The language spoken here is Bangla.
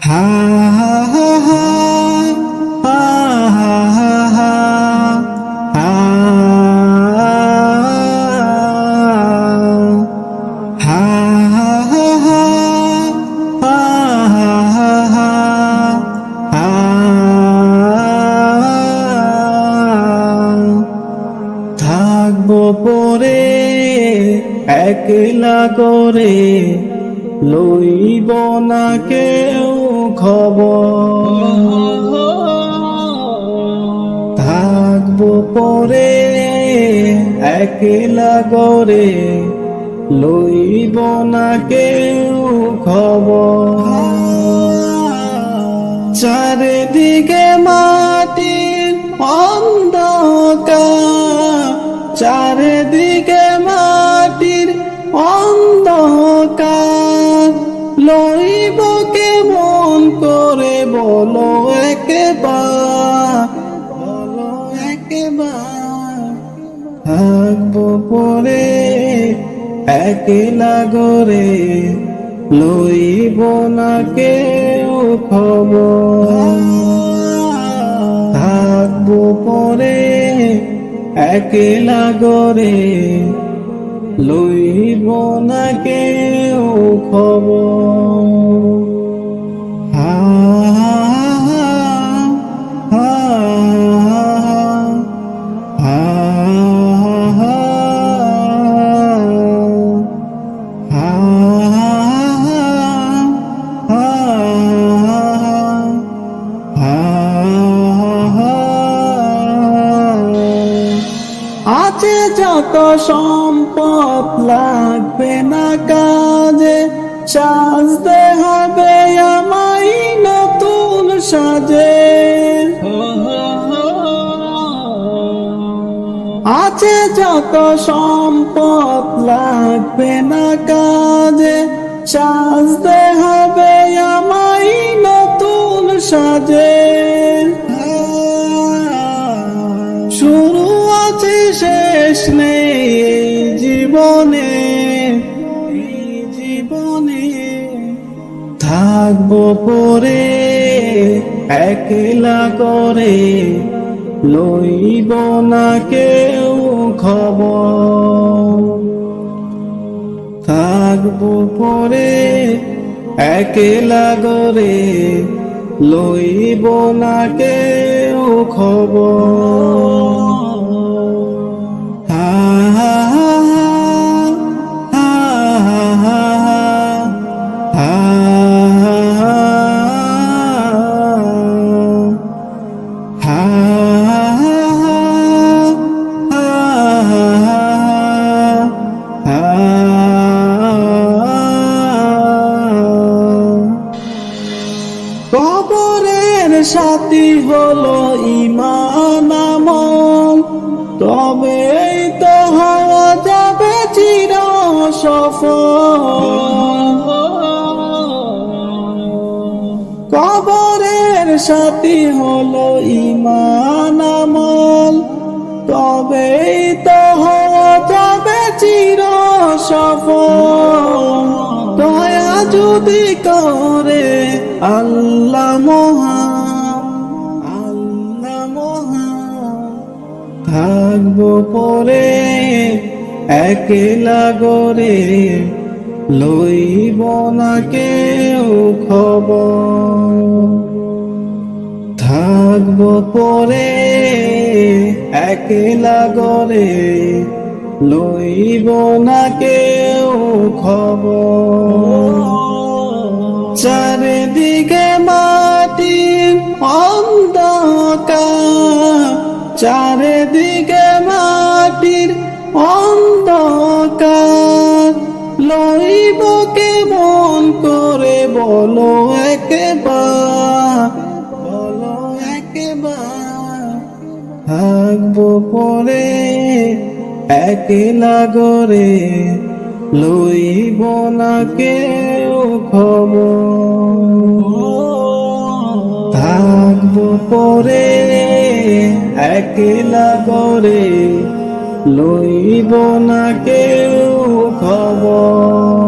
হা হা হা হা হা হা হা হা হা হা হা হা থাকবো পরে একলা করে লইব না কেউ খবর। থাকবো পরে একলা করে লইব না কেউ খবর। চারিদিকে মাটির অন্ধকার, চারিদিকে মাটির অন্ধকার, লইব কেমন করে বলো একবার, বলো একবার। থাকবো পরে একলা করে লইব না কেউ খবর। থাকবো পরে একলা করে লইব না কেউ খবর। হা হা হা আছে যত সম্পদ লাগবে না কাজে, সাজতে হবে আমায় নতুন সাজে। আছে যত সম্পদ লাগবে না কাজে, সাজতে হবে আমায় নতুন সাজে। শুরু আছে শেষ নেই এই জীবনে, এই জীবনে। থাকবো পরে একলা করে লইব না কেউ খবর। থাকবো পরে একলা করে লইব না কেউ খবর। হা হা হা হা হা কবরের সাথী হলো ঈমান আমল, তবেই তো হওয়া যাবে চির সফল। কবরের সাথী হলো ঈমান আমল, তবেই তো হওয়া যাবে চির সফল। দয়া যদি করে আল্লাহ মহান, আল্লাহ মহান। থাকবো পরে একলা করে লইব না কেউ খবর। থাকবো পরে একলা করে লইব না কেউ খবর। চারিদিকে মাটির অন্ধকার, চারিদিকে মাটির অন্ধকার, লইব কেমন করে বলো একবার, বলো একবার। থাকবো পরে একলা করে লইব না কেউ খবর। থাকবো পরে একলা করে লইব না কেউ খবর।